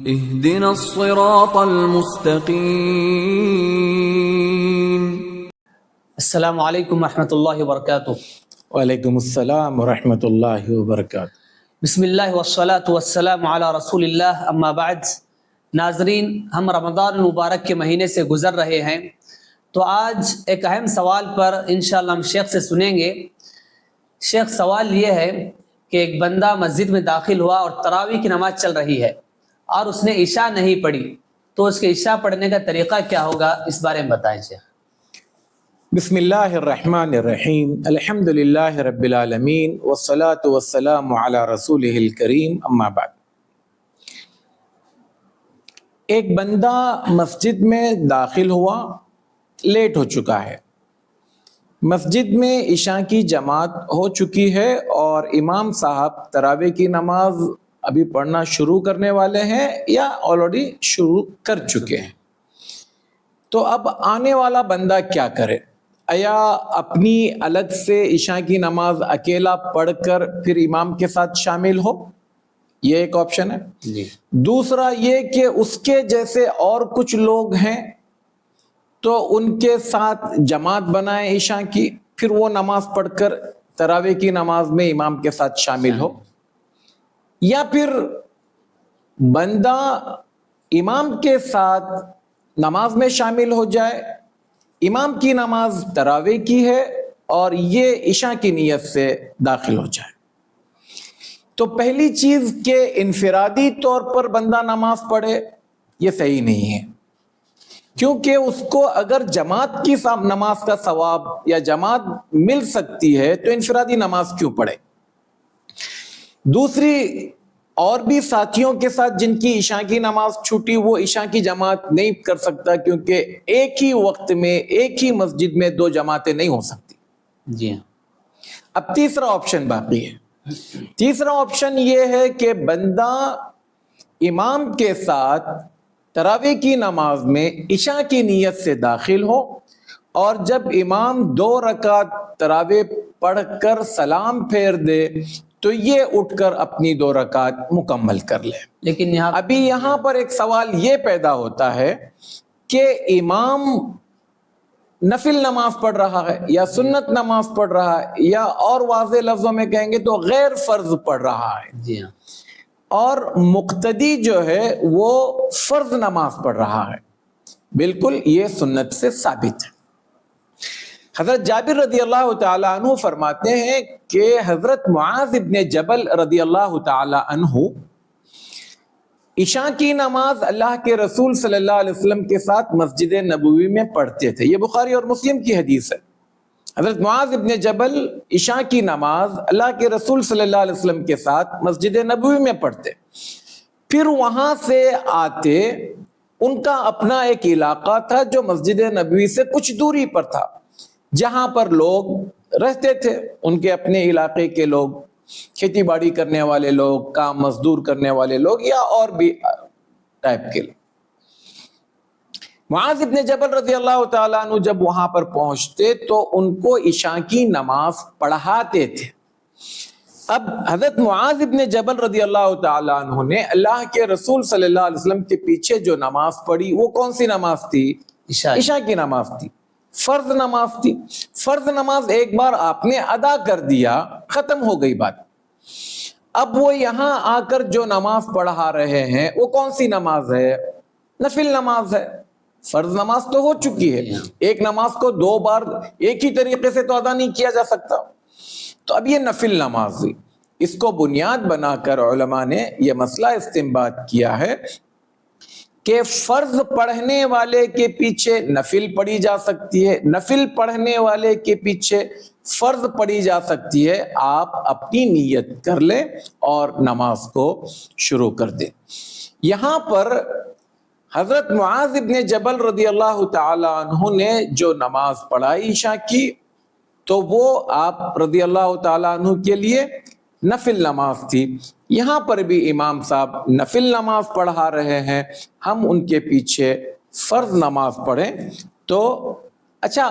اهدنا الصراط المستقیم۔ السلام علیکم ورحمۃ اللہ وبرکاتہ۔ وعلیکم السلام ورحمۃ اللہ وبرکاتہ۔ بسم اللہ والصلاة والسلام علی رسول اللہ، اما بعد۔ ناظرین، ہم رمضان المبارک کے مہینے سے گزر رہے ہیں، تو آج ایک اہم سوال پر انشاءاللہ ہم شیخ سے سنیں گے۔ شیخ، سوال یہ ہے کہ ایک بندہ مسجد میں داخل ہوا اور تراویح کی نماز چل رہی ہے اور اس نے عشاء نہیں پڑھی، تو اس کے عشاء پڑھنے کا طریقہ کیا ہوگا، اس بارے میں بتائیں شیخ۔ بسم اللہ الرحمن الرحیم، الحمد للہ رب العالمین والصلاة والسلام علی رسولہ الکریم، اما بعد۔ ایک بندہ مسجد میں داخل ہوا، لیٹ ہو چکا ہے، مسجد میں عشاء کی جماعت ہو چکی ہے اور امام صاحب تراویح کی نماز ابھی پڑھنا شروع کرنے والے ہیں یا آلریڈی شروع کر چکے ہیں۔ تو اب آنے والا بندہ کیا کرے؟ یا اپنی الگ سے عشاء کی نماز اکیلا پڑھ کر پھر امام کے ساتھ شامل ہو، یہ ایک آپشن ہے۔ دوسرا یہ کہ اس کے جیسے اور کچھ لوگ ہیں تو ان کے ساتھ جماعت بنائے عشاء کی، پھر وہ نماز پڑھ کر تراویح کی نماز میں امام کے ساتھ شامل ہو، یا پھر بندہ امام کے ساتھ نماز میں شامل ہو جائے، امام کی نماز تراویح کی ہے اور یہ عشاء کی نیت سے داخل ہو جائے۔ تو پہلی چیز کہ انفرادی طور پر بندہ نماز پڑھے، یہ صحیح نہیں ہے، کیونکہ اس کو اگر جماعت کی نماز کا ثواب یا جماعت مل سکتی ہے تو انفرادی نماز کیوں پڑھے؟ دوسری، اور بھی ساتھیوں کے ساتھ جن کی عشاء کی نماز چھوٹی، وہ عشاء کی جماعت نہیں کر سکتا، کیونکہ ایک ہی وقت میں ایک ہی مسجد میں دو جماعتیں نہیں ہو سکتی۔ جی ہاں۔ اب تیسرا آپشن باقی ہے۔ تیسرا آپشن یہ ہے کہ بندہ امام کے ساتھ تراویح کی نماز میں عشاء کی نیت سے داخل ہو، اور جب امام 2 رکعت تراویح پڑھ کر سلام پھیر دے تو یہ اٹھ کر اپنی 2 رکعت مکمل کر لے۔ لیکن یہاں پر ایک سوال یہ پیدا ہوتا ہے کہ امام نفل نماز پڑھ رہا ہے یا سنت نماز پڑھ رہا ہے، یا اور واضح لفظوں میں کہیں گے تو غیر فرض پڑھ رہا ہے، جی ہاں، اور مقتدی جو ہے وہ فرض نماز پڑھ رہا ہے۔ بالکل یہ سنت سے ثابت ہے۔ حضرت جابر رضی اللہ تعالی عنہ فرماتے ہیں کہ حضرت معاذ ابن جبل رضی اللہ تعالی عنہ عشاء کی نماز اللہ کے رسول صلی اللہ علیہ وسلم کے ساتھ مسجد نبوی میں پڑھتے تھے، یہ بخاری اور مسلم کی حدیث ہے۔ حضرت معاذ ابن جبل عشاء کی نماز اللہ کے رسول صلی اللہ علیہ وسلم کے ساتھ مسجد نبوی میں پڑھتے، پھر وہاں سے آتے، ان کا اپنا ایک علاقہ تھا جو مسجد نبوی سے کچھ دوری پر تھا، جہاں پر لوگ رہتے تھے، ان کے اپنے علاقے کے لوگ، کھیتی باڑی کرنے والے لوگ، کام مزدور کرنے والے لوگ، یا اور بھی ٹائپ کے لوگ۔ معاذ ابن جبل رضی اللہ تعالیٰ عنہ جب وہاں پر پہنچتے تو ان کو عشاء کی نماز پڑھاتے تھے۔ اب حضرت معاذ ابن جبل رضی اللہ تعالیٰ عنہ نے اللہ کے رسول صلی اللہ علیہ وسلم کے پیچھے جو نماز پڑھی، وہ کون سی نماز تھی؟ عشاء کی نماز تھی، فرض نماز تھی۔ فرض نماز ایک بار آپ نے ادا کر دیا، ختم ہو گئی بات۔ اب وہ یہاں آ کر جو نماز پڑھا رہے ہیں وہ کون سی نماز ہے؟ نفل نماز ہے۔ فرض نماز تو ہو چکی ہے، ایک نماز کو 2 بار ایک ہی طریقے سے تو ادا نہیں کیا جا سکتا، تو اب یہ نفل نماز ہوئی۔ اس کو بنیاد بنا کر علماء نے یہ مسئلہ استنباط کیا ہے کہ فرض پڑھنے والے کے پیچھے نفل پڑھی جا سکتی ہے، نفل پڑھنے والے کے پیچھے فرض پڑھی جا سکتی ہے۔ آپ اپنی نیت کر لیں اور نماز کو شروع کر دیں۔ یہاں پر حضرت معاذ ابن جبل رضی اللہ تعالی عنہ نے جو نماز پڑھائی عشاء کی، تو وہ آپ رضی اللہ تعالی عنہ کے لیے نفل نماز تھی۔ یہاں پر بھی امام صاحب نفل نماز پڑھا رہے ہیں، ہم ان کے پیچھے فرض نماز پڑھیں تو اچھا،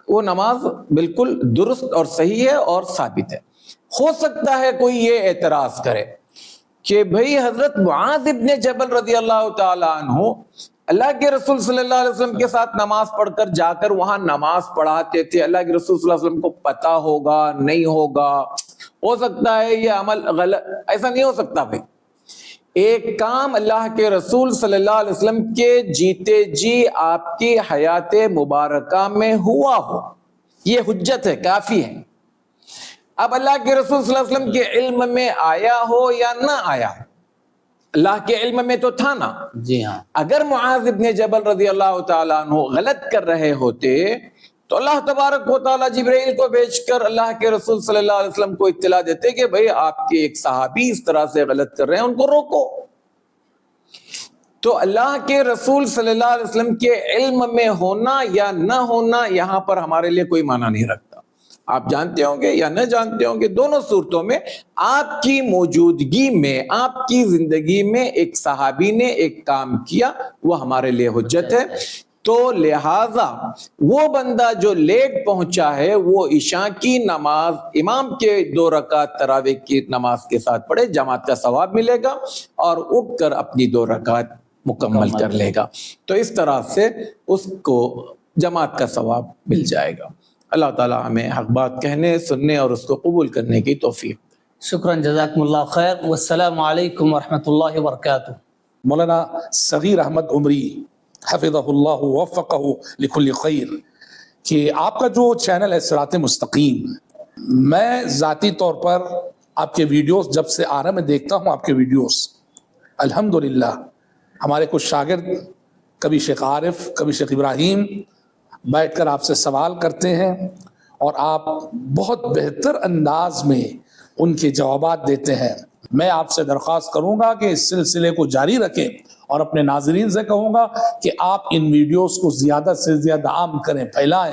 وہ نماز بالکل درست اور صحیح ہے اور ثابت ہے۔ ہو سکتا ہے کوئی یہ اعتراض کرے کہ بھئی حضرت معاذ ابن جبل رضی اللہ تعالی عنہ اللہ کے رسول صلی اللہ علیہ وسلم کے ساتھ نماز پڑھ کر جا کر وہاں نماز پڑھاتے تھے. اللہ کے رسول صلی اللہ علیہ وسلم کو پتا ہوگا نہیں ہوگا, ہو سکتا ہے یہ عمل غلط, ایسا نہیں ہو سکتا بھائی. ایک کام اللہ کے رسول صلی اللہ علیہ وسلم کے جیتے جی آپ کی حیات مبارکہ میں ہوا ہو, یہ حجت ہے, کافی ہے. اب اللہ کے رسول صلی اللہ علیہ وسلم کے علم میں آیا ہو یا نہ آیا, اللہ کے علم میں تو تھا نا. جی ہاں. اگر معاذ ابن جبل رضی اللہ تعالیٰ عنہ غلط کر رہے ہوتے تو اللہ تبارک و تعالیٰ جبرائیل کو بھیج کر اللہ کے رسول صلی اللہ علیہ وسلم کو اطلاع دیتے کہ بھئی آپ کے ایک صحابی اس طرح سے غلط کر رہے ہیں, ان کو روکو. تو اللہ کے رسول صلی اللہ علیہ وسلم کے علم میں ہونا یا نہ ہونا یہاں پر ہمارے لیے کوئی معنی نہیں رکھتا. آپ جانتے ہوں گے یا نہ جانتے ہوں گے, دونوں صورتوں میں آپ کی موجودگی میں, آپ کی زندگی میں ایک صحابی نے ایک کام کیا, وہ ہمارے لیے حجت ہے. تو لہذا وہ بندہ جو لیٹ پہنچا ہے وہ عشاء کی نماز امام کے 2 رکعت تراویح کی نماز کے ساتھ پڑھے, جماعت کا ثواب ملے گا, اور اٹھ کر اپنی 2 رکعت مکمل کر لے گا. تو اس طرح سے اس کو جماعت کا ثواب مل جائے گا. اللہ تعالیٰ ہمیں حق بات کہنے, سننے اور اس کو قبول کرنے کی توفیق. شکراً, جزاکم اللہ خیر. والسلام علیکم ورحمۃ اللہ وبرکاتہ. مولانا صغیر احمد عمری حفظہ اللہ وفقہ لکل خیر کہ آپ کا جو چینل ہے صراط مستقیم, میں ذاتی طور پر آپ کے ویڈیوز جب سے آ رہا میں دیکھتا ہوں آپ کے ویڈیوز, الحمدللہ ہمارے کچھ شاگرد, کبھی شیخ عارف کبھی شیخ ابراہیم, بیٹھ کر آپ سے سوال کرتے ہیں اور آپ بہت بہتر انداز میں ان کے جوابات دیتے ہیں. میں آپ سے درخواست کروں گا کہ اس سلسلے کو جاری رکھیں, اور اپنے ناظرین سے کہوں گا کہ آپ ان ویڈیوز کو زیادہ سے زیادہ عام کریں, پھیلائیں.